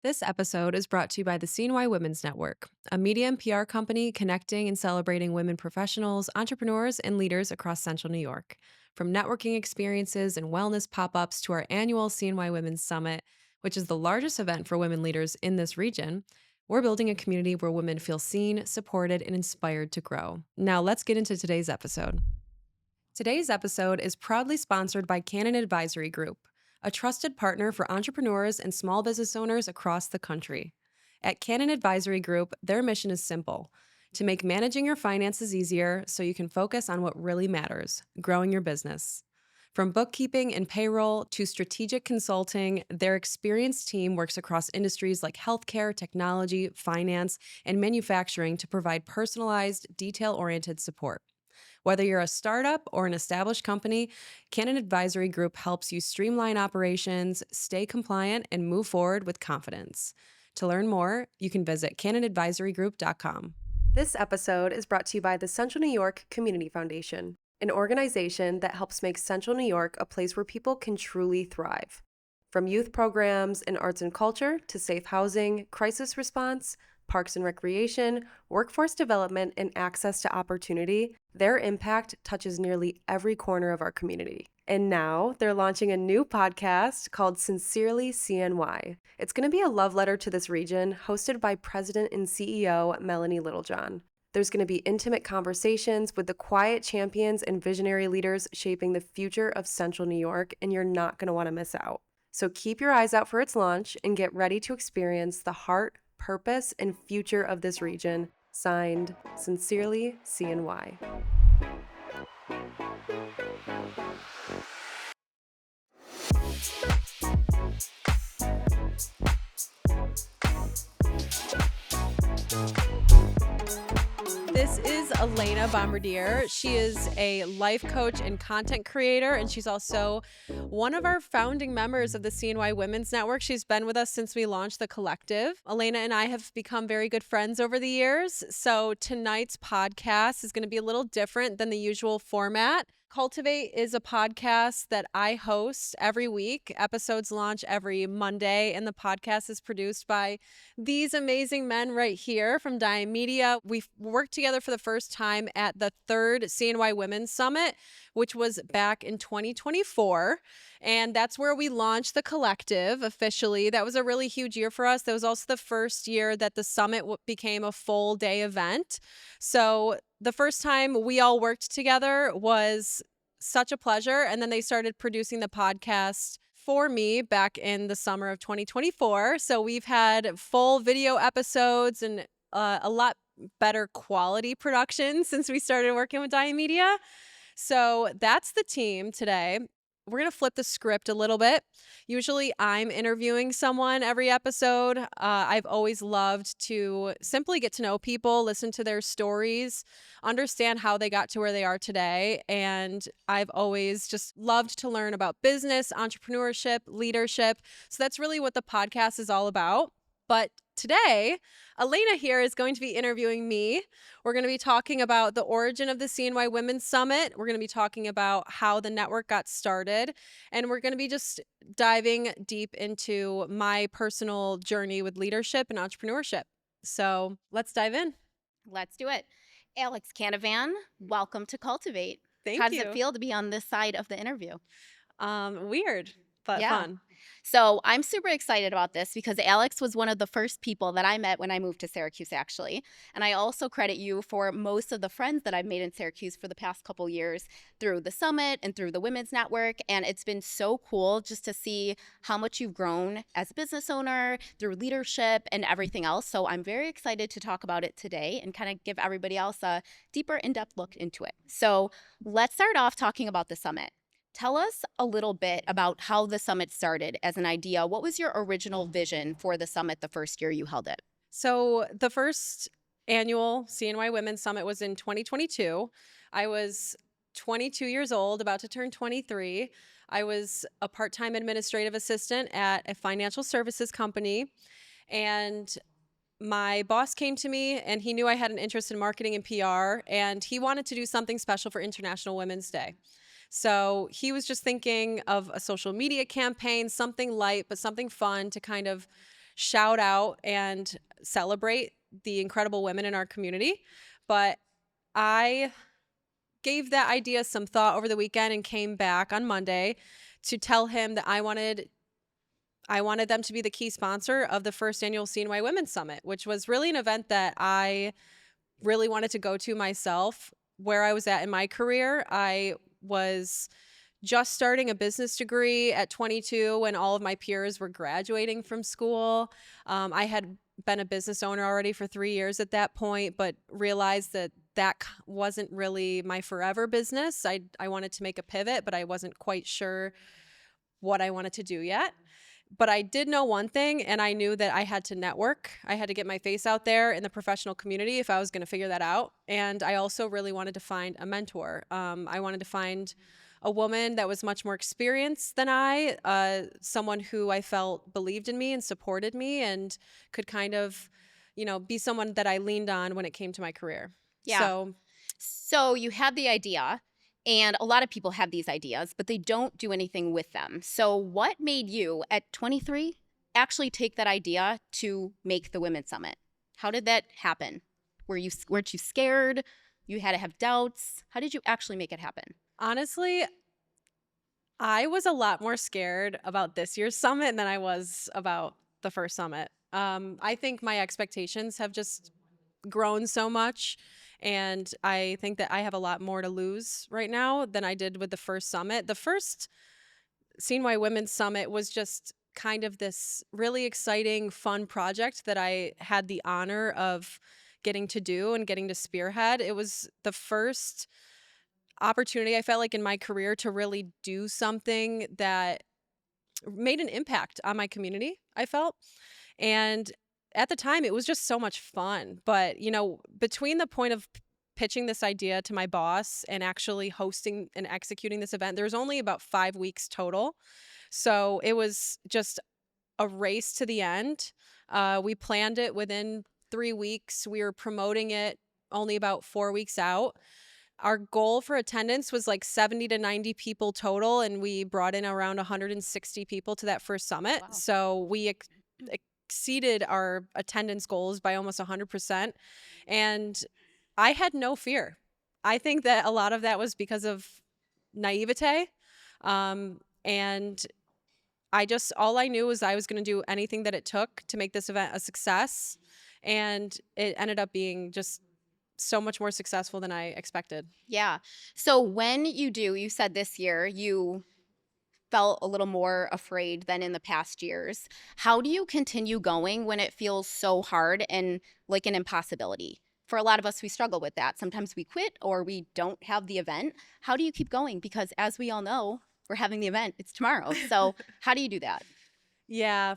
This episode is brought to you by the CNY Women's Network, a media and PR company connecting and celebrating women professionals, entrepreneurs, and leaders across Central New York. From networking experiences and wellness pop ups to our annual CNY Women's Summit, which is the largest event for women leaders in this region, we're building a community where women feel seen, supported, and inspired to grow. Now, let's get into today's episode. Today's episode is proudly sponsored by Canon Advisory Group, a trusted partner for entrepreneurs and small business owners across the country. At Canon Advisory Group, their mission is simple: to make managing your finances easier so you can focus on what really matters, growing your business. From bookkeeping and payroll to strategic consulting, their experienced team works across industries like healthcare, technology, finance, and manufacturing to provide personalized, detail-oriented support. Whether you're a startup or an established company, Canon Advisory Group helps you streamline operations, stay compliant, and move forward with confidence. To learn more, you can visit canonadvisorygroup.com. This episode is brought to you by the Central New York Community Foundation, an organization that helps make Central New York a place where people can truly thrive. From youth programs in arts and culture to safe housing, crisis response, parks and recreation, workforce development, and access to opportunity, their impact touches nearly every corner of our community. And now they're launching a new podcast called Sincerely CNY. It's going to be a love letter to this region, hosted by President and CEO Melanie Littlejohn. There's going to be intimate conversations with the quiet champions and visionary leaders shaping the future of Central New York, and you're not going to want to miss out. So keep your eyes out for its launch and get ready to experience the heart, purpose, and future of this region. Signed, Sincerely, CNY. This is Elena Bombardier. She is a life coach and content creator, and she's also one of our founding members of the CNY Women's Network. She's been with us since we launched the collective. Elena and I have become very good friends over the years, so tonight's podcast is going to be a little different than the usual format. Cultivate is a podcast that I host every week. Episodes launch every Monday, and the podcast is produced by these amazing men right here from Dime Media. We've worked together for the first time at the third CNY Women's Summit, which was back in 2024. And that's where we launched the collective officially. That was a really huge year for us. That was also the first year that the summit became a full day event. So the first time we all worked together was such a pleasure. And then they started producing the podcast for me back in the summer of 2024. So we've had full video episodes and a lot better quality production since we started working with Dime Media. So that's the team today. We're going to flip the script a little bit. Usually I'm interviewing someone every episode. I've always loved to simply get to know people, listen to their stories, understand how they got to where they are today. And I've always just loved to learn about business, entrepreneurship, leadership. So that's really what the podcast is all about. But today, Elena here is going to be interviewing me. We're going to be talking about the origin of the CNY Women's Summit. We're going to be talking about how the network got started. And we're going to be just diving deep into my personal journey with leadership and entrepreneurship. So let's dive in. Let's do it. Alex Canavan, welcome to Cultivate. Thank How you. does it feel to be on this side of the interview? Weird, but fun. So I'm super excited about this because Alex was one of the first people that I met when I moved to Syracuse, actually. And I also credit you for most of the friends that I've made in Syracuse for the past couple years through the summit and through the Women's Network. And it's been so cool just to see how much you've grown as a business owner, through leadership and everything else. So I'm very excited to talk about it today and kind of give everybody else a deeper, in-depth look into it. So let's start off talking about the summit. Tell us a little bit about how the summit started as an idea. What was your original vision for the summit the first year you held it? So the first annual CNY Women's Summit was in 2022. I was 22 years old, about to turn 23. I was a part-time administrative assistant at a financial services company, and my boss came to me and he knew I had an interest in marketing and PR, and he wanted to do something special for International Women's Day. So he was just thinking of a social media campaign, something light, but something fun to kind of shout out and celebrate the incredible women in our community. But I gave that idea some thought over the weekend and came back on Monday to tell him that I wanted them to be the key sponsor of the first annual CNY Women's Summit, which was really an event that I really wanted to go to myself. Where I was at in my career, I was just starting a business degree at 22 when all of my peers were graduating from school. I had been a business owner already for 3 years at that point, but realized that wasn't really my forever business. I wanted to make a pivot, but I wasn't quite sure what I wanted to do yet. But I did know one thing, and I knew that I had to network. I had to get my face out there in the professional community if I was going to figure that out. And I also really wanted to find a mentor. I wanted to find a woman that was much more experienced than I, someone who I felt believed in me and supported me and could kind of, be someone that I leaned on when it came to my career. Yeah. So So you had the idea, and a lot of people have these ideas, but they don't do anything with them. So what made you at 23 actually take that idea to make the Women's Summit? How did that happen? Weren't you scared? You had to have doubts. How did you actually make it happen? honestly, I was a lot more scared about this year's summit than I was about the first summit. I think my expectations have just grown so much. And I think that I have a lot more to lose right now than I did with the first summit. The first CNY Women's Summit was just kind of this really exciting, fun project that I had the honor of getting to do and getting to spearhead. It was the first opportunity I felt like in my career to really do something that made an impact on my community, I felt. And at the time, it was just so much fun. But, between the point of pitching this idea to my boss and actually hosting and executing this event, there was only about 5 weeks total. So it was just a race to the end. We planned it within 3 weeks. We were promoting it only about 4 weeks out. Our goal for attendance was like 70 to 90 people total, and we brought in around 160 people to that first summit. Wow. So we exceeded our attendance goals by almost 100%. And I had no fear. I think that a lot of that was because of naivete. And all I knew was I was going to do anything that it took to make this event a success. And it ended up being just so much more successful than I expected. Yeah. So when you said this year you felt a little more afraid than in the past years. How do you continue going when it feels so hard and like an impossibility? For a lot of us, we struggle with that. Sometimes we quit or we don't have the event. How do you keep going? Because as we all know, we're having the event. It's tomorrow. So how do you do that? Yeah.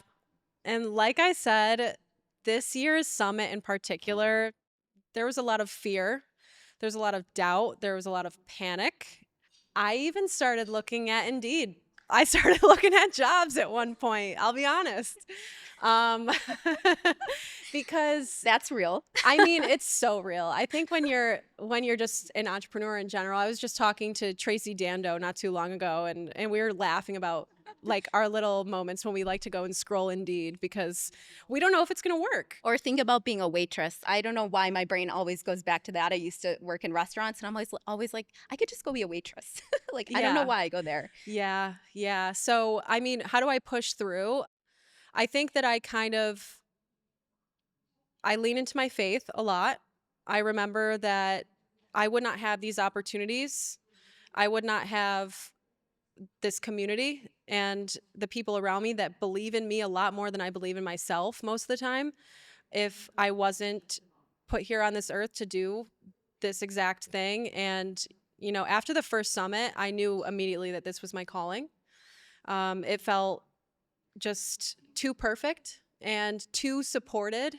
And like I said, this year's summit in particular, there was a lot of fear. There's a lot of doubt. There was a lot of panic. I even started looking at Indeed. I started looking at jobs at one point, I'll be honest. Um, because That's real. I mean, it's so real. I think when you're just an entrepreneur in general, I was just talking to Tracy Dando not too long ago, and we were laughing about like our little moments when we like to go and scroll Indeed because we don't know if it's going to work. Or think about being a waitress. I don't know why my brain always goes back to that. I used to work in restaurants and I'm always like, I could just go be a waitress. Like, I don't know Yeah. why I go there. Yeah. Yeah. So, I mean, how do I push through? I think that I lean into my faith a lot. I remember that I would not have these opportunities. I would not have this community and the people around me that believe in me a lot more than I believe in myself most of the time if I wasn't put here on this earth to do this exact thing. And, after the first summit, I knew immediately that this was my calling. It felt just too perfect and too supported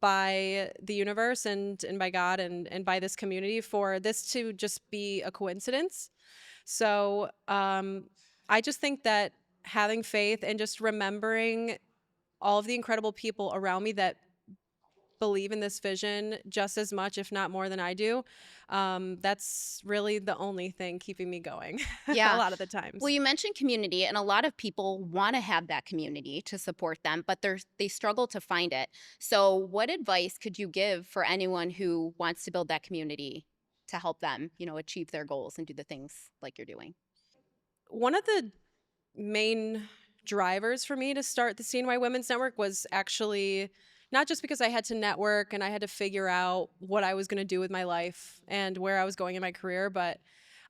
by the universe and by God and by this community for this to just be a coincidence. So I just think that having faith and just remembering all of the incredible people around me that believe in this vision just as much, if not more than I do, that's really the only thing keeping me going a Yeah. lot of the Well, times. you mentioned community, and a lot of people want to have that community to support them, but they struggle to find it. So, what advice could you give for anyone who wants to build that community to help them, achieve their goals and do the things like you're doing? One of the main drivers for me to start the CNY Women's Network was actually not just because I had to network and I had to figure out what I was going to do with my life and where I was going in my career, but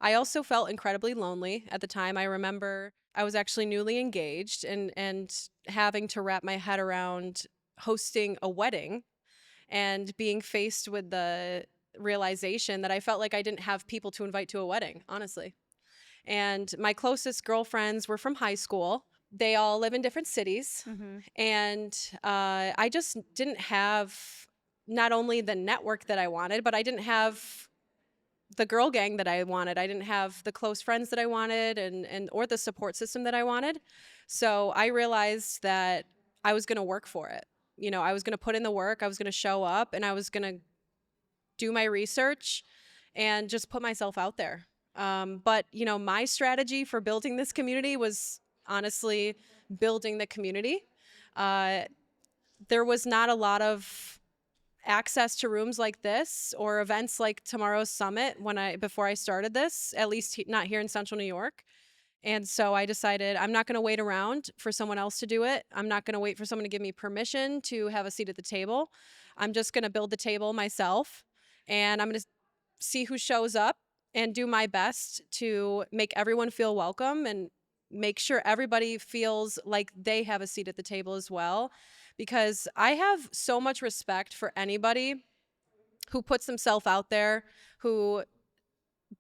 I also felt incredibly lonely at the time. I remember I was actually newly engaged and having to wrap my head around hosting a wedding and being faced with the realization that I felt like I didn't have people to invite to a wedding, honestly. And my closest girlfriends were from high school. They all live in different cities. Hmm. And I just didn't have not only the network that I wanted, but I didn't have the girl gang that I wanted. I didn't have the close friends that I wanted and or the support system that I wanted. So I realized that I was going to work for it. I was going to put in the work, I was going to show up, and I was going to do my research and just put myself out there. But my strategy for building this community was honestly building the community. Uh, there was not a lot of access to rooms like this or events like tomorrow's summit before I started this, at least not here in Central New York. And so I decided I'm not going to wait around for someone else to do it. I'm not going to wait for someone to give me permission to have a seat at the table. I'm just going to build the table myself, and I'm going to see who shows up and do my best to make everyone feel welcome and make sure everybody feels like they have a seat at the table as well. Because I have so much respect for anybody who puts themselves out there, who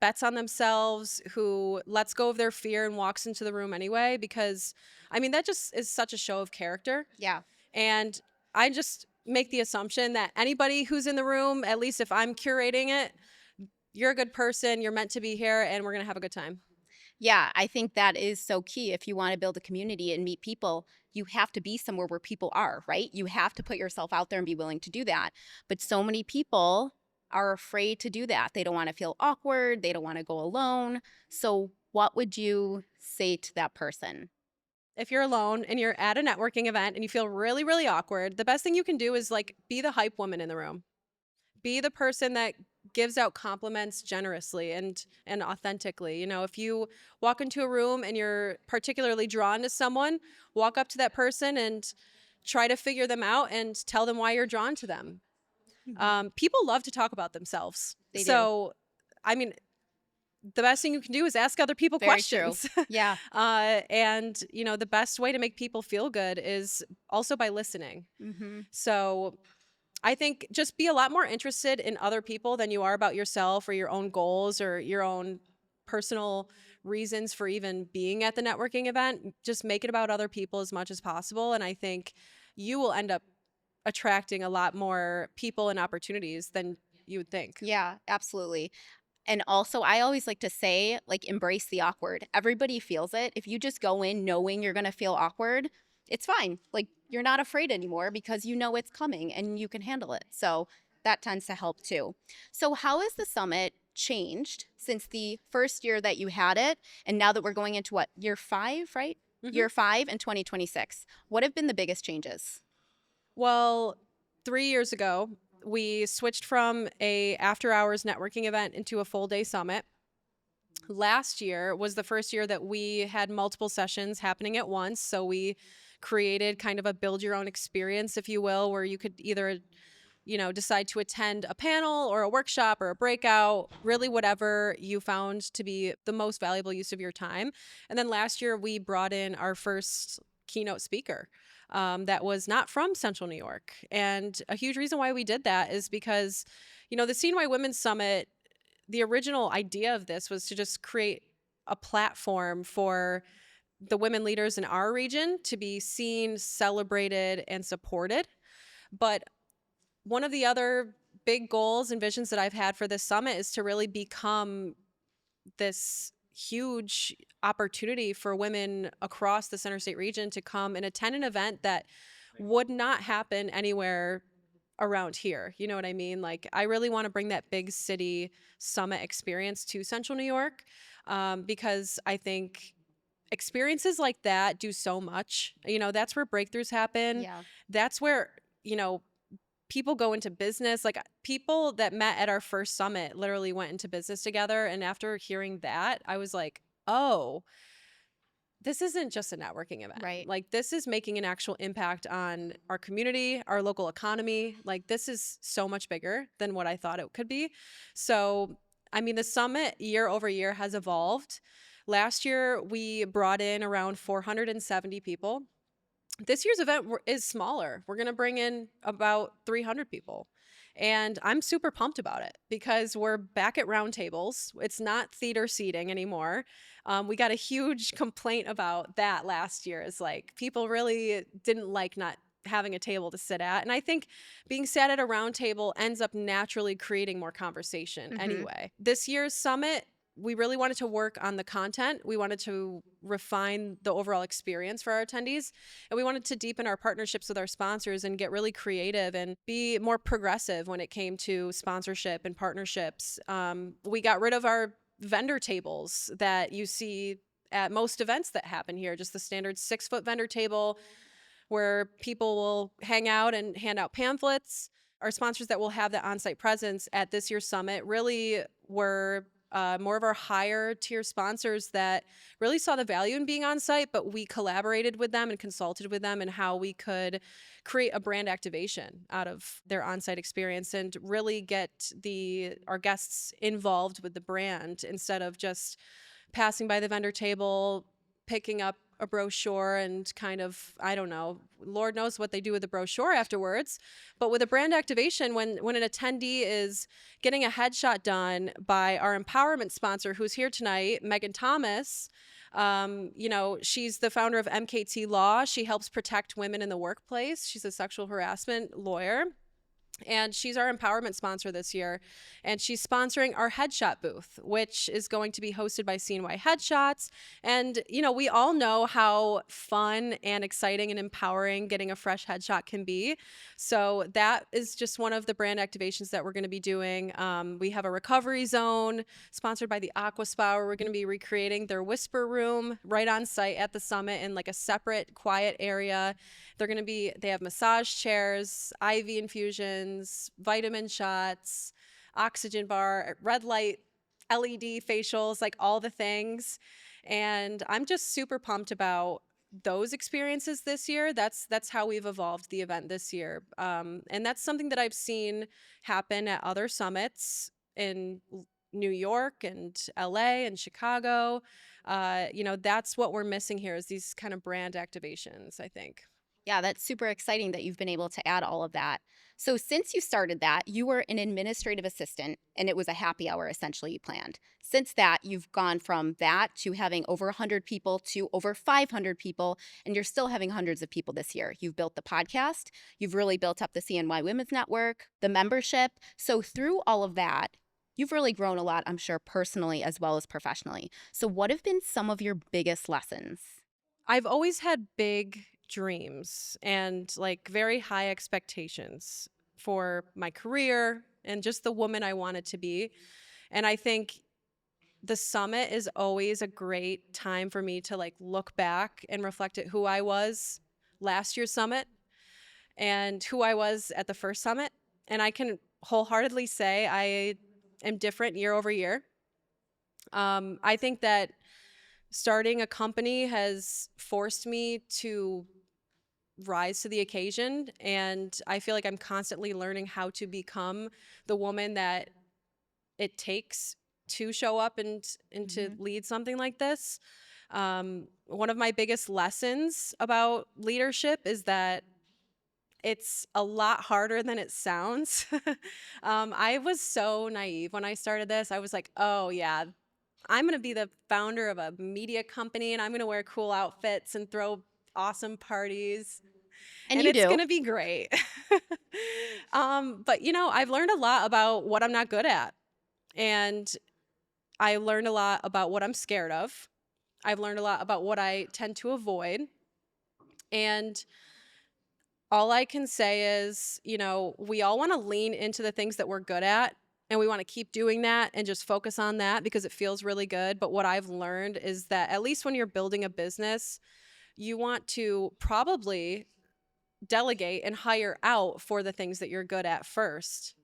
bets on themselves, who lets go of their fear and walks into the room anyway. Because, I mean, that just is such a show of character. Yeah. And I just make the assumption that anybody who's in the room, at least if I'm curating it, you're a good person, you're meant to be here, and we're going to have a good time. Yeah, I think that is so key. If you want to build a community and meet people, you have to be somewhere where people are, right? You have to put yourself out there and be willing to do that. But so many people are afraid to do that. They don't want to feel awkward, they don't want to go alone. So, what would you say to that person? If you're alone and you're at a networking event and you feel really, really awkward, the best thing you can do is like be the hype woman in the room. Be the person that gives out compliments generously and authentically. If you walk into a room and you're particularly drawn to someone, walk up to that person and try to figure them out and tell them why you're drawn to them. Mhm. People love to talk about themselves. They do. So, I mean, the best thing you can do is ask other people Very true. questions. Yeah. And, the best way to make people feel good is also by listening. Hmm. So I think just be a lot more interested in other people than you are about yourself or your own goals or your own personal reasons for even being at the networking event. Just make it about other people as much as possible. And I think you will end up attracting a lot more people and opportunities than you would think. Yeah, absolutely. And also, I always like to say, like, embrace the awkward. Everybody feels it. If you just go in knowing you're going to feel awkward, it's fine. Like, you're not afraid anymore because you know it's coming and you can handle it. So, that tends to help too. So, how has the summit changed since the first year that you had it? And now that we're going into what, year 5, right? Hmm. Year 5 in 2026. What have been the biggest changes? Well, 3 years ago, we switched from a after hours networking event into a full day summit. Last year was the first year that we had multiple sessions happening at once. So we created kind of a build your own experience, if you will, where you could either, decide to attend a panel or a workshop or a breakout, really whatever you found to be the most valuable use of your time. And then last year we brought in our first keynote speaker. That was not from Central New York. And a huge reason why we did that is because, the CNY Women's Summit, the original idea of this was to just create a platform for the women leaders in our region to be seen, celebrated, and supported. But one of the other big goals and visions that I've had for this summit is to really become this huge opportunity for women across the Center State region to come and attend an event that would not happen anywhere around here. You know what I mean? Like, I really want to bring that big city summit experience to Central New York, because I think experiences like that do so much. You know, that's where breakthroughs happen. Yeah. That's where, you know, people go into business. Like, people that met at our first summit literally went into business together. And after hearing that, I was like, oh, this isn't just a networking event. Right. Like, this is making an actual impact on our community, our local economy. Like, this is so much bigger than what I thought it could be. So, I mean, the summit year over year has evolved. Last year, we brought in around 470 people. This year's event is smaller. We're going to bring in about 300 people. And I'm super pumped about it because we're back at roundtables. It's not theater seating anymore. We got a huge complaint about that last year. Is like, people really didn't like not having a table to sit at. And I think being sat at a round table ends up naturally creating more conversation Hmm. anyway. This year's summit, we really wanted to work on the content. We wanted to refine the overall experience for our attendees. And we wanted to deepen our partnerships with our sponsors and get really creative and be more progressive when it came to sponsorship and partnerships. We got rid of our vendor tables that you see at most events that happen here, just the standard 6-foot vendor table where people will hang out and hand out pamphlets. Our sponsors that will have that on-site presence at this year's summit really were more of our higher tier sponsors that really saw the value in being on site, but we collaborated with them and consulted with them and how we could create a brand activation out of their on-site experience and really get our guests involved with the brand instead of just passing by the vendor table, picking up a brochure and kind of, I don't know, Lord knows what they do with the brochure afterwards. But with a brand activation, when an attendee is getting a headshot done by our empowerment sponsor who's here tonight, Megan Thomas, you know, she's the founder of MKT Law. She helps protect women in the workplace. She's a sexual harassment lawyer. And she's our empowerment sponsor this year. And she's sponsoring our headshot booth, which is going to be hosted by CNY Headshots. And, you know, we all know how fun and exciting and empowering getting a fresh headshot can be. So that is just one of the brand activations that we're going to be doing. We have a recovery zone sponsored by the Aqua Spa, where we're going to be recreating their whisper room right on site at the summit in like a separate, quiet area. They have massage chairs, IV infusions, vitamin shots, oxygen bar, red light, LED facials, like all the things. And I'm just super pumped about those experiences this year. That's how we've evolved the event this year. And that's something that I've seen happen at other summits in New York and LA and Chicago. You know, that's what we're missing here, is these kind of brand activations, I think. Yeah, that's super exciting that you've been able to add all of that. So, since you started that, you were an administrative assistant and it was a happy hour essentially you planned. Since that, you've gone from that to having over 100 people to over 500 people, and you're still having hundreds of people this year. You've built the podcast, you've really built up the CNY Women's Network, the membership. So, through all of that, you've really grown a lot, I'm sure, personally as well as professionally. So, what have been some of your biggest lessons? I've always had big dreams and like very high expectations for my career and just the woman I wanted to be. And I think the summit is always a great time for me to like look back and reflect at who I was last year's summit and who I was at the first summit. And I can wholeheartedly say I am different year over year. I think that starting a company has forced me to rise to the occasion, and I feel like I'm constantly learning how to become the woman that it takes to show up and to Mhm. lead something like this. One of my biggest lessons about leadership is that it's a lot harder than it sounds. I was so naive when I started this. I was like, oh yeah, I'm going to be the founder of a media company and I'm going to wear cool outfits and throw awesome parties And and you it's do. gonna be great. But you know, I've learned a lot about what I'm not good at, and I learned a lot about what I'm scared of. I've learned a lot about what I tend to avoid, and All I can say is, we all want to lean into the things that we're good at, and we want to keep doing that and just focus on that because it feels really good. But what I've learned is that at least when you're building a business, you want to probably delegate and hire out for the things that you're good at first,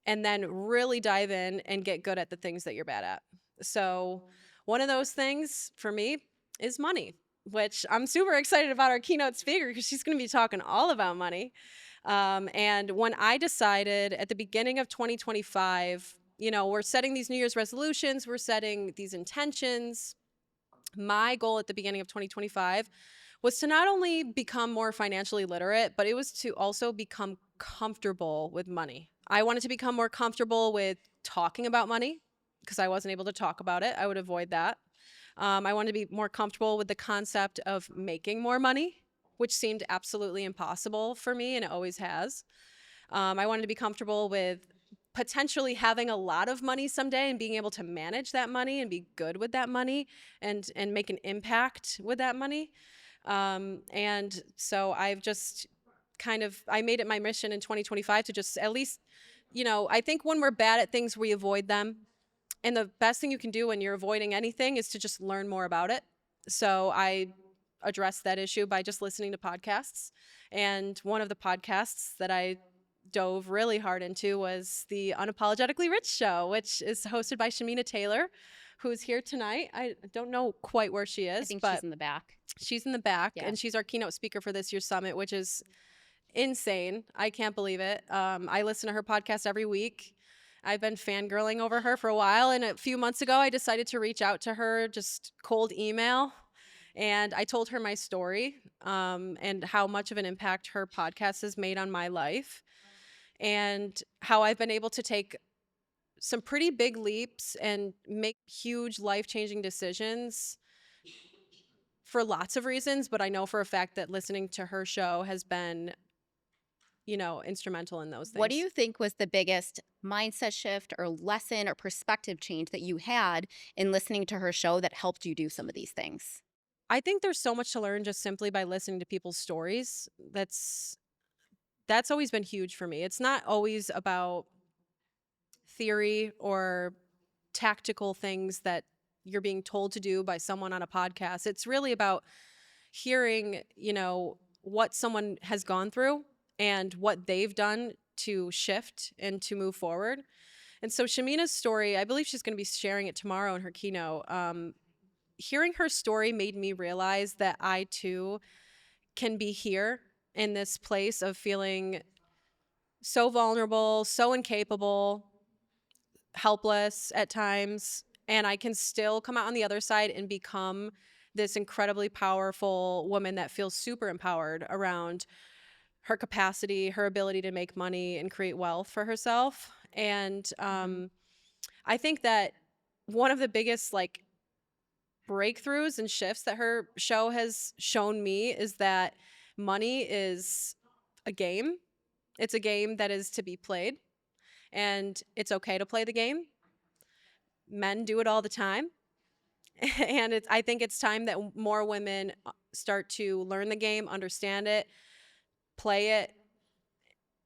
and then really dive in and get good at the things that you're bad at. So, one of those things for me is money, which I'm super excited about our keynote speaker because she's going to be talking all about money. And when I decided at the beginning of 2025, we're setting these New Year's resolutions, we're setting these intentions. My goal at the beginning of 2025 was to not only become more financially literate, but it was to also become comfortable with money. I wanted to become more comfortable with talking about money because I wasn't able to talk about it. I would avoid that. I wanted to be more comfortable with the concept of making more money, which seemed absolutely impossible for me, and it always has. I wanted to be comfortable with potentially having a lot of money someday and being able to manage that money and be good with that money and make an impact with that money. And so I've just I made it my mission in 2025 to just at least, I think when we're bad at things, we avoid them. And the best thing you can do when you're avoiding anything is to just learn more about it. So I addressed that issue by just listening to podcasts. And one of the podcasts that I dove really hard into was the Unapologetically Rich Show, which is hosted by Shamina Taylor, who's here tonight. I don't know quite where she I is, think she's but in the back. she's in the back, Yeah. and she's our keynote speaker for this year's summit, which is insane. I can't believe it. I listen to her podcast every week. I've been fangirling over her for a while, and a few months ago, I decided to reach out to her, just cold email, and I told her my story and how much of an impact her podcast has made on my life, and how I've been able to take some pretty big leaps and make huge life-changing decisions for lots of reasons, but I know for a fact that listening to her show has been, instrumental in those What do things. you think was the biggest mindset shift or lesson or perspective change that you had in listening to her show that helped you do some of these things? I think there's so much to learn just simply by listening to people's stories. That's always been huge for me. It's not always about theory or tactical things that you're being told to do by someone on a podcast. It's really about hearing, what someone has gone through and what they've done to shift and to move forward. And so Shamina's story, I believe she's going to be sharing it tomorrow in her keynote. Hearing her story made me realize that I too can be here in this place of feeling so vulnerable, so incapable, helpless at times, and I can still come out on the other side and become this incredibly powerful woman that feels super empowered around her capacity, her ability to make money and create wealth for herself. And Mhm. I think that one of the biggest breakthroughs and shifts that her show has shown me is that money is a game. It's a game that is to be played, and it's okay to play the game. Men do it all the time. And I think it's time that more women start to learn the game, understand it, play it,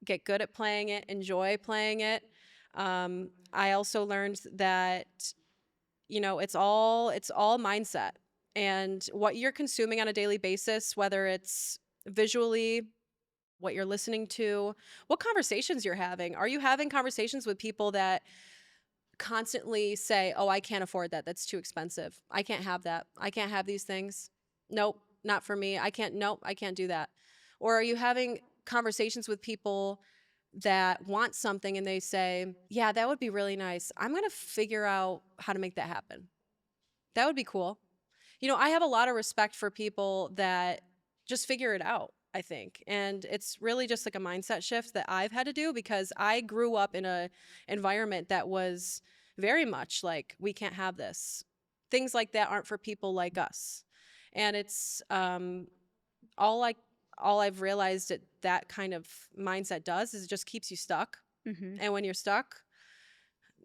get good at playing it, enjoy playing it. I also learned that it's all mindset, and what you're consuming on a daily basis, whether it's visually, what you're listening to, what conversations you're having. Are you having conversations with people that constantly say, "Oh, I can't afford that. That's too expensive. I can't have that. I can't have these things. Nope, not for me. I can't. Nope, I can't do that." Or are you having conversations with people that want something and they say, "Yeah, that would be really nice. I'm going to figure out how to make that happen. That would be cool." I have a lot of respect for people that just figure it out, I think. And it's really just like a mindset shift that I've had to do because I grew up in a environment that was very much like, we can't have this. Things like that aren't for people like us. And it's all I all I've realized that kind of mindset does is it just keeps you stuck. Mhm. And when you're stuck,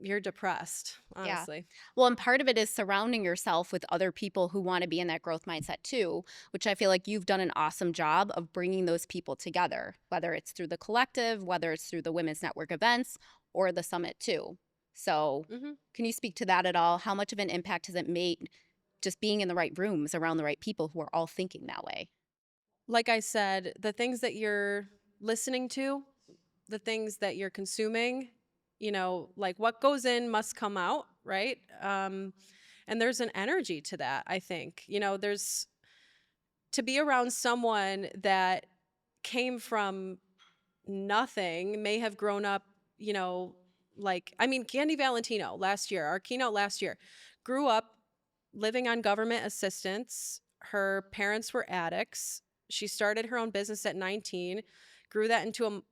you're depressed, Yeah. honestly. Well, and part of it is surrounding yourself with other people who want to be in that growth mindset too, which I feel like you've done an awesome job of bringing those people together, whether it's through the collective, whether it's through the Women's Network events or the summit too. So, Mhm. can you speak to that at all? How much of an impact has it made just being in the right rooms around the right people who are all thinking that way? Like I said, the things that you're listening to, the things that you're consuming, like what goes in must come out, right? And there's an energy to that, I think. There's to be around someone that came from nothing, may have grown up, like, I mean, Candy Valentino last year, our keynote last year, grew up living on government assistance. Her parents were addicts. She started her own business at 19, grew that into a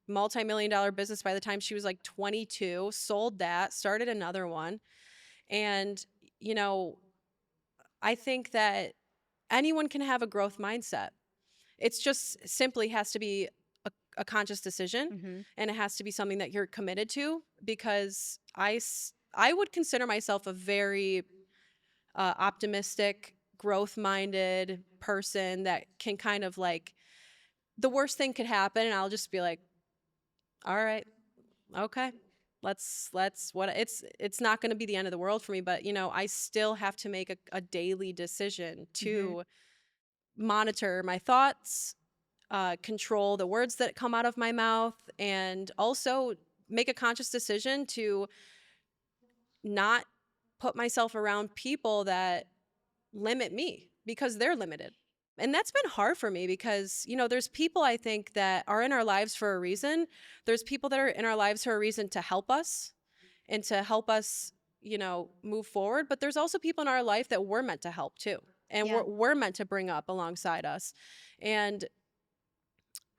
multi-million dollar business by the time she was like 22, sold that, started another one. And, you know, I think that anyone can have a growth mindset. It's just simply has to be a conscious decision, Hmm. and it has to be something that you're committed to, because I would consider myself a very optimistic, growth minded person that can kind of like, the worst thing could happen and I'll just be like, all right, okay, let's what it's not going to be the end of the world for me, but I still have to make a daily decision Hmm. to monitor my thoughts, control the words that come out of my mouth, and also make a conscious decision to not put myself around people that limit me because they're limited. And that's been hard for me because, there's people I think that are in our lives for a reason. There's people that are in our lives for a reason to help us and to help us, move forward. But there's also people in our life that we're meant to help too. And Yeah. we're meant to bring up alongside us. And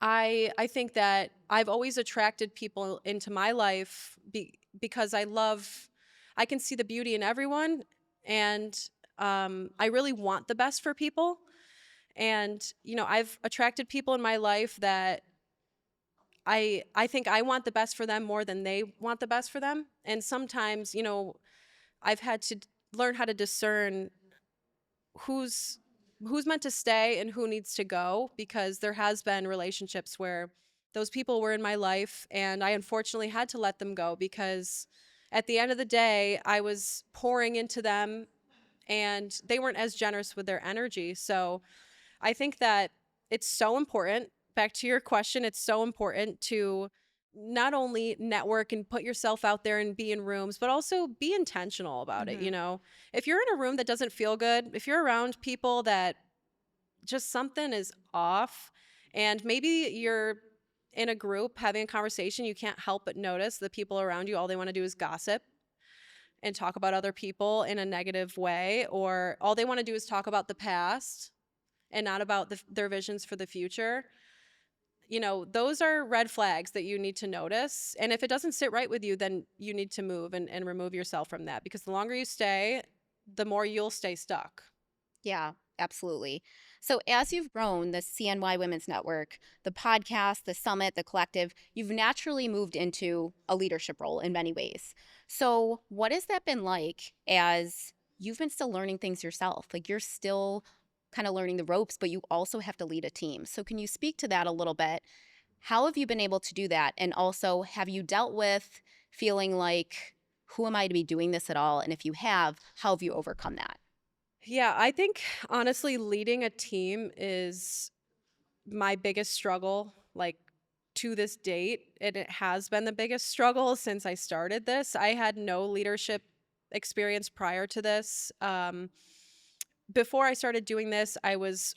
I think that I've always attracted people into my life because I can see the beauty in everyone, and I really want the best for people. And I've attracted people in my life that I think I want the best for them more than they want the best for them. And sometimes I've had to learn how to discern who's who's meant to stay and who needs to go, because there has been relationships where those people were in my life and I unfortunately had to let them go because at the end of the day I was pouring into them and they weren't as generous with their energy. So I think that it's so important, back to your question, it's so important to not only network and put yourself out there and be in rooms, but also be intentional about it. Hmm. If you're in a room that doesn't feel good, if you're around people that just something is off, and maybe you're in a group having a conversation, you can't help but notice the people around you, all they want to do is gossip and talk about other people in a negative way, or all they want to do is talk about the past and not about their visions for the future. Those are red flags that you need to notice. And if it doesn't sit right with you, then you need to move and remove yourself from that, because the longer you stay, the more you'll stay stuck. Yeah, absolutely. So, as you've grown the CNY Women's Network, the podcast, the summit, the collective, you've naturally moved into a leadership role in many ways. So, what has that been like as you've been still learning things yourself? Like, you're still kind of learning the ropes, but you also have to lead a team. So, can you speak to that a little bit? How have you been able to do that? And also, have you dealt with feeling like, who am I to be doing this at all? And if you have, how have you overcome that? Yeah, I think honestly, leading a team is my biggest struggle, like to this date. And it has been the biggest struggle since I started this. I had no leadership experience prior to this. Before I started doing this, I was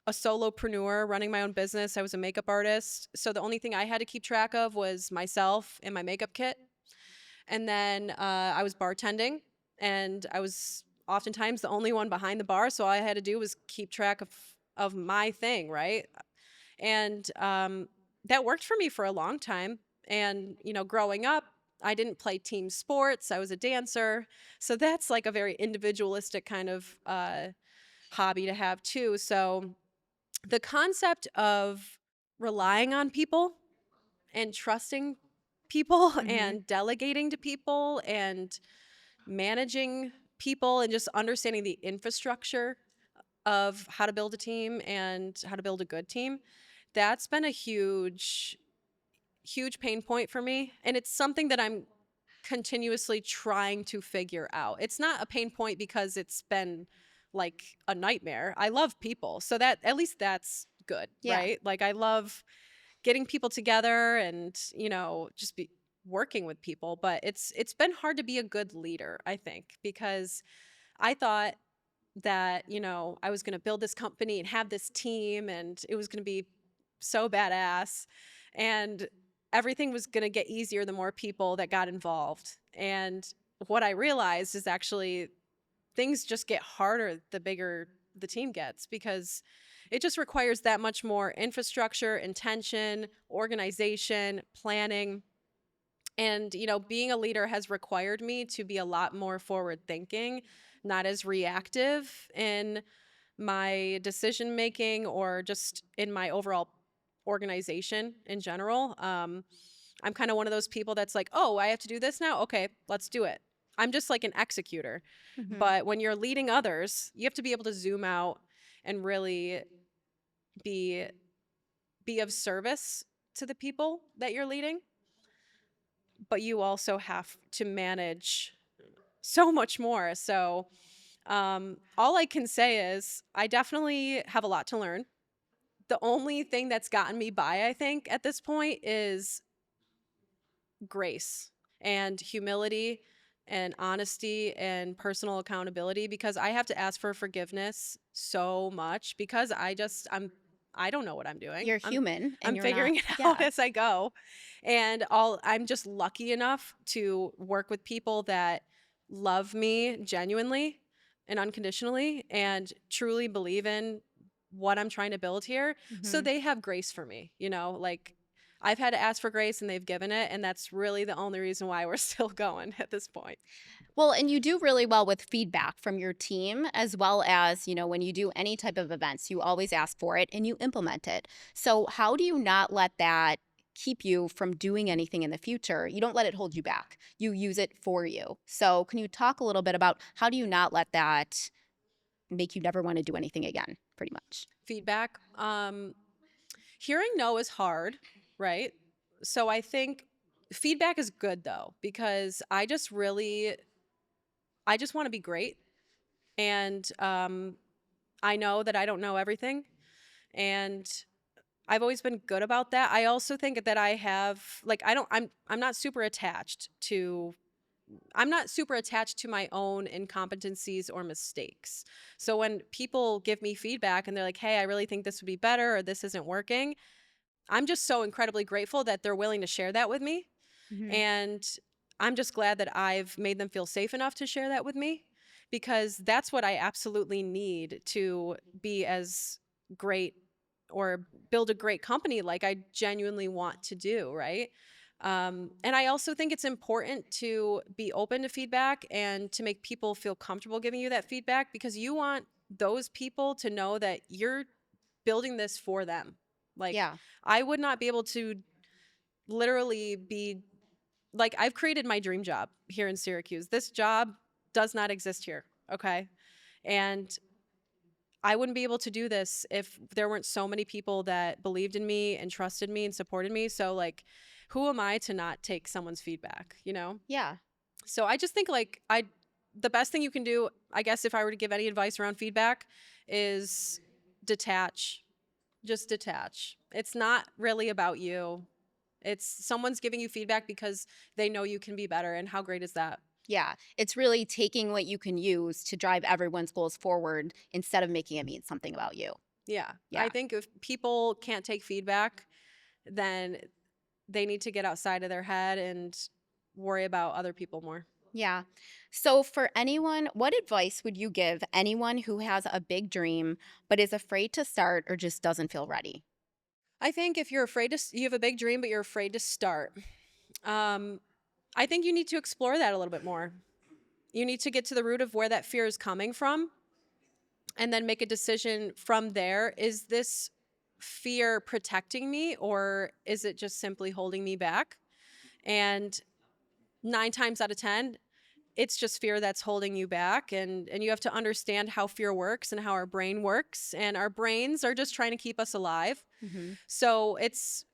a solopreneur running my own business. I was a makeup artist. So the only thing I had to keep track of was myself and my makeup kit. And then I was bartending, and I was oftentimes the only one behind the bar. So all I had to do was keep track of my thing, right? And that worked for me for a long time. And, growing up, I didn't play team sports. I was a dancer. So that's like a very individualistic kind of hobby to have too. So the concept of relying on people and trusting people Mhm. and delegating to people and managing people and just understanding the infrastructure of how to build a team and how to build a good team. That's been a huge pain point for me. And it's something that I'm continuously trying to figure out. It's not a pain point because it's been like a nightmare. I love people. So that at least that's good, Yeah. right? Like I love getting people together and, just be working with people, but it's been hard to be a good leader, I think, because I thought that, I was going to build this company and have this team and it was going to be so badass and everything was going to get easier the more people that got involved. And what I realized is actually things just get harder the bigger the team gets because it just requires that much more infrastructure, intention, organization, planning. And, being a leader has required me to be a lot more forward thinking, not as reactive in my decision making or just in my overall organization in general. I'm kind of one of those people that's like, oh, I have to do this now. Okay, let's do it. I'm just like an executor. Mhm. But when you're leading others, you have to be able to zoom out and really be be of service to the people that you're leading, but you also have to manage so much more. So, all I can say is I definitely have a lot to learn. The only thing that's gotten me by, I think, at this point is grace and humility and honesty and personal accountability because I have to ask for forgiveness so much because I don't know what I'm doing. You're human and I'm you're not. figuring it out Yeah. as I go. And I'm just lucky enough to work with people that love me genuinely and unconditionally and truly believe in what I'm trying to build here. So Mhm. they have grace for me, like I've had to ask for grace and they've given it. And that's really the only reason why we're still going at this point. Well, and you do really well with feedback from your team, as well as, when you do any type of events, you always ask for it and you implement it. So, how do you not let that keep you from doing anything in the future? You don't let it hold you back, you use it for you. So, can you talk a little bit about how do you not let that make you never want to do anything again, pretty much? Feedback. Hearing no is hard, right? So I think feedback is good though, because I just want to be great. And I know that I don't know everything. And I've always been good about that. I also think that I have like I'm not super attached to my own incompetencies or mistakes. So when people give me feedback and they're like, "Hey, I really think this would be better or this isn't working." I'm just so incredibly grateful that they're willing to share that with me. Hmm. And I'm just glad that I've made them feel safe enough to share that with me because that's what I absolutely need to be as great or build a great company like I genuinely want to do, right? And I also think it's important to be open to feedback and to make people feel comfortable giving you that feedback because you want those people to know that you're building this for them. Like, Yeah. I would not be able to literally be like, I've created my dream job here in Syracuse. This job does not exist here. Okay. And I wouldn't be able to do this if there weren't so many people that believed in me and trusted me and supported me. So, like, who am I to not take someone's feedback? Yeah. So I just think the best thing you can do, I guess, if I were to give any advice around feedback, is detach. Just detach. It's not really about you. It's someone's giving you feedback because they know you can be better. And how great is that? Yeah. It's really taking what you can use to drive everyone's goals forward instead of making it mean something about you. Yeah. I Yeah. think if people can't take feedback, then they need to get outside of their head and worry about other people more. Yeah. So, for anyone, what advice would you give anyone who has a big dream but is afraid to start or just doesn't feel ready? I think if you're afraid you have a big dream, but you're afraid to start, um, I think you need to explore that a little bit more. You need to get to the root of where that fear is coming from and then make a decision from there. Is this fear protecting me or is it just simply holding me back? And 9 times out of 10, it's just fear that's holding you back, and you have to understand how fear works and how our brain works, and our brains are just trying to keep us alive. Hmm. So it's,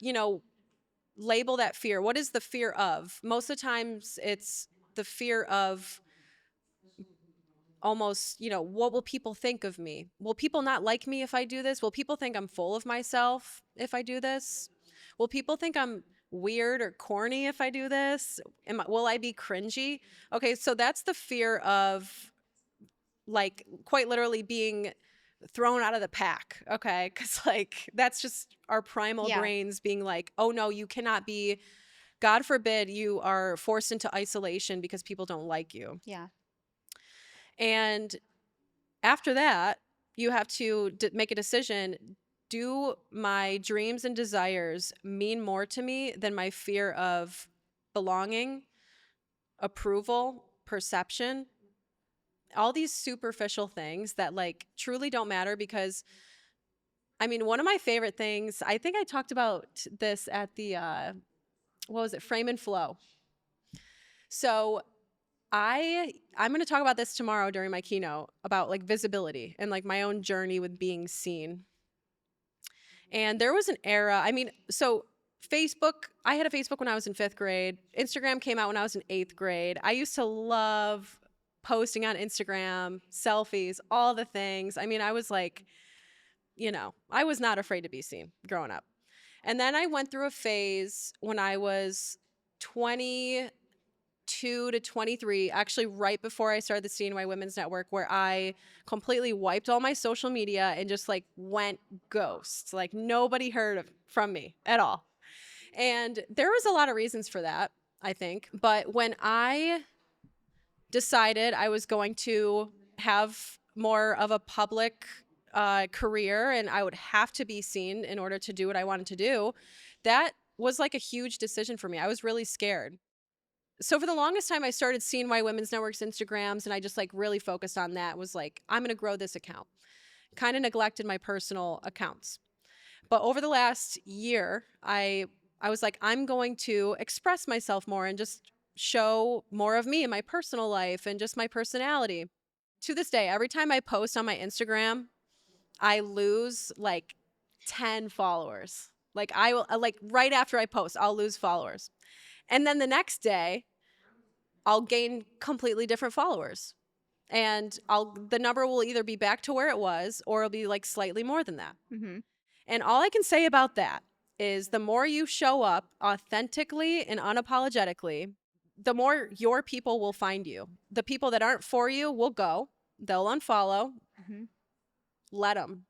label that fear. What is the fear of? Most of the times it's the fear of almost, what will people think of me? Will people not like me if I do this? Will people think I'm full of myself if I do this? Will people think I'm weird or corny if I do this? Will I be cringy? Okay, so that's the fear of, like, quite literally being thrown out of the pack. Okay, because like that's just our primal Yeah. brains being like, oh no, you cannot be, God forbid you are forced into isolation because people don't like you. Yeah. And after that, you have to make a decision. Do my dreams and desires mean more to me than my fear of belonging, approval, perception? All these superficial things that like truly don't matter. Because I mean, one of my favorite things, I think I talked about this at the what was it, Frame and Flow. So I'm going to talk about this tomorrow during my keynote about like visibility and like my own journey with being seen. And there was an era, I mean, so Facebook, I had a Facebook when I was in 5th grade. Instagram came out when I was in 8th grade. I used to love posting on Instagram, selfies, all the things. I mean, I was like, I was not afraid to be seen growing up. And then I went through a phase when I was 22 to 23, actually right before I started the CNY Women's Network, where I completely wiped all my social media and just like went ghost. Like nobody heard from me at all. And there was a lot of reasons for that, I think. But when I decided I was going to have more of a public career and I would have to be seen in order to do what I wanted to do, that was like a huge decision for me. I was really scared. So for the longest time, I started CNY Women's Network's Instagrams, and I just like really focused on that. Was like, I'm going to grow this account. Kind of neglected my personal accounts. But over the last year, I was like, I'm going to express myself more and just show more of me in my personal life and just my personality. To this day, every time I post on my Instagram, I lose like 10 followers. Like I will, like right after I post, I'll lose followers. And then the next day, I'll gain completely different followers. And the number will either be back to where it was or it'll be like slightly more than that. Hmm. And all I can say about that is the more you show up authentically and unapologetically, the more your people will find you. The people that aren't for you will go. They'll unfollow. Hmm. Let them.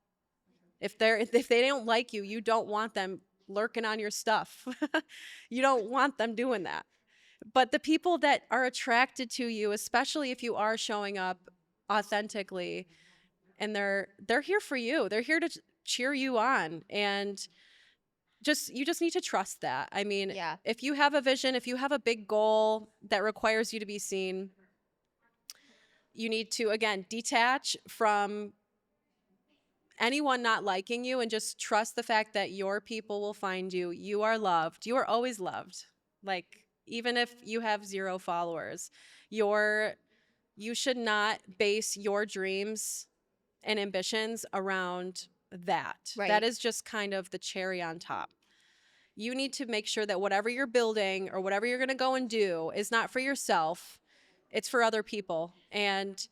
If they don't like you, you don't want them lurking on your stuff. You don't want them doing that. But the people that are attracted to you, especially if you are showing up authentically, and they're here for you. They're here to cheer you on, and you just need to trust that. I mean, Yeah. if you have a vision, if you have a big goal that requires you to be seen, you need to again detach from anyone not liking you and just trust the fact that your people will find you. You are loved. You are always loved. Like even if you have 0 followers, you should not base your dreams and ambitions around that. That Right. is just kind of the cherry on top. You need to make sure that whatever you're building or whatever you're going to go and do is not for yourself, it's for other people. And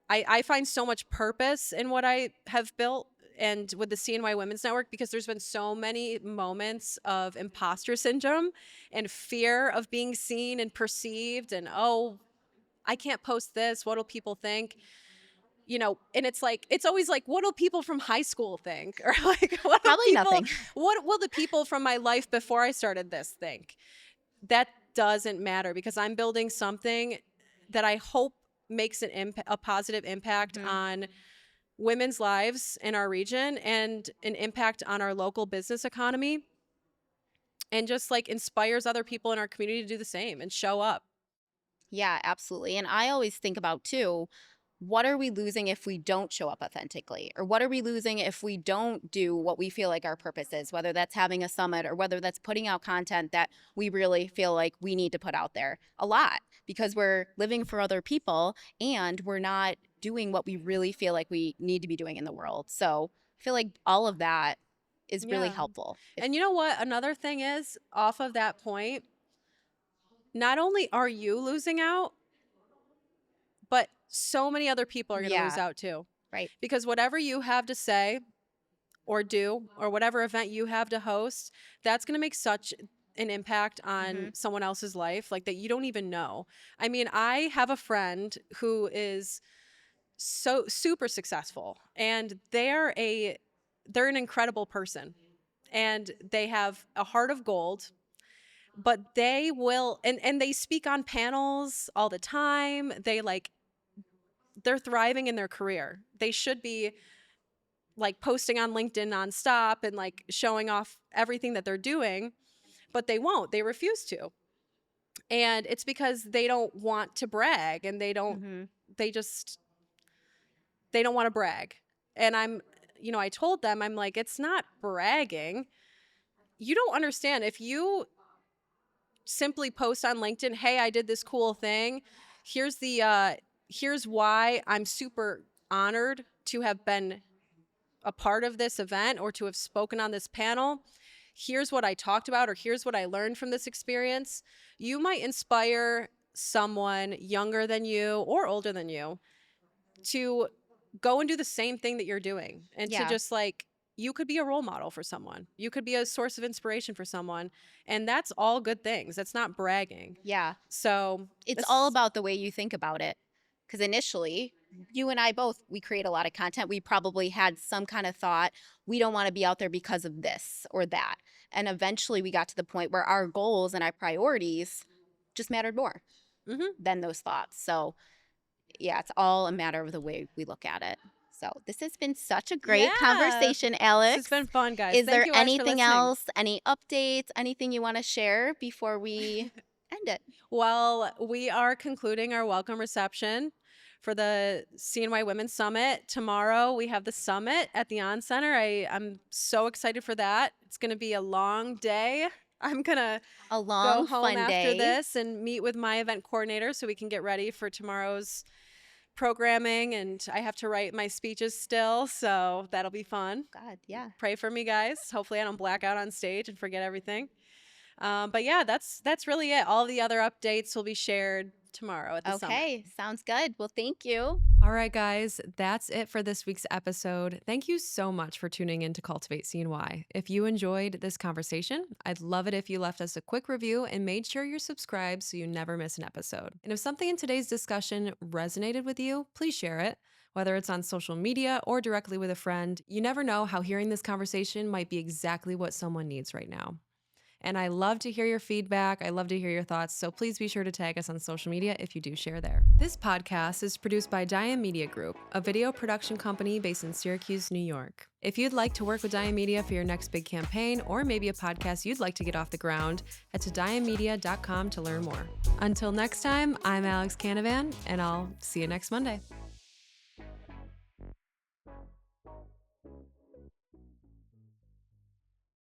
I find so much purpose in what I have built and with the CNY Women's Network, because there's been so many moments of imposter syndrome and fear of being seen and perceived, and oh, I can't post this. What will people think? And it's like, it's always like, what will people from high school think? Or like, Probably nothing. what will the people from my life before I started this think? That doesn't matter, because I'm building something that I hope makes a positive impact Hmm. on women's lives in our region and an impact on our local business economy, and just like inspires other people in our community to do the same and show up. Yeah, absolutely. And I always think about too, what are we losing if we don't show up authentically? Or what are we losing if we don't do what we feel like our purpose is, whether that's having a summit or whether that's putting out content that we really feel like we need to put out there? A lot, because we're living for other people and we're not doing what we really feel like we need to be doing in the world. So I feel like all of that is really Yeah. helpful. And you know what? Another thing is, off of that point, not only are you losing out, but so many other people are going to lose Yeah, out too. right. Because whatever you have to say or do, or whatever event you have to host, that's going to make such an impact on Hmm. someone else's life, like that you don't even know. I mean, I have a friend who is so super successful, and they're an incredible person, and they have a heart of gold. But they will, and they speak on panels all the time. They're thriving in their career. They should be like posting on LinkedIn nonstop and like showing off everything that they're doing, but they won't. They refuse to. And it's because they don't want to brag, and Hmm. they just they don't want to brag. And I told them, I'm like, it's not bragging. You don't understand. If you simply post on LinkedIn, "Hey, I did this cool thing. Here's why I'm super honored to have been a part of this event or to have spoken on this panel. Here's what I talked about, or here's what I learned from this experience." You might inspire someone younger than you or older than you to go and do the same thing that you're doing, and to Yeah. just like, you could be a role model for someone. You could be a source of inspiration for someone. And that's all good things. That's not bragging. Yeah. So It's all this, about the way you think about it. Because initially, you and I both, we create a lot of content. We probably had some kind of thought, we don't want to be out there because of this or that. And eventually we got to the point where our goals and our priorities just mattered more mhm. than those thoughts. So, yeah, it's all a matter of the way we look at it. So, this has been such a great Yeah. conversation, This has Alex. been fun, guys. Is Thank there you guys for anything listening. else, any updates, anything you want to share before we end it? Well, we are concluding our welcome reception for the CNY Women's Summit. Tomorrow we have the summit at the On Center. I'm so excited for that. It's going to be a long day. I'm going to A go long, home fun after day. this and meet with my event coordinator so we can get ready for tomorrow's programming. And I have to write my speeches still, so that'll be fun. God, yeah. Pray for me, guys. Hopefully I don't black out on stage and forget everything. But yeah, that's really it. All the other updates will be shared tomorrow at the summit. Okay, sounds good. Well, thank you. All right, guys, that's it for this week's episode. Thank you so much for tuning in to Cultivate CNY. If you enjoyed this conversation, I'd love it if you left us a quick review and made sure you're subscribed so you never miss an episode. And if something in today's discussion resonated with you, please share it. Whether it's on social media or directly with a friend, you never know how hearing this conversation might be exactly what someone needs right now. And I love to hear your feedback. I love to hear your thoughts. So please be sure to tag us on social media if you do share there. This podcast is produced by Diam Media Group, a video production company based in Syracuse, New York. If you'd like to work with Diam Media for your next big campaign, or maybe a podcast you'd like to get off the ground, head to diammedia.com to learn more. Until next time, I'm Alex Canavan, and I'll see you next Monday.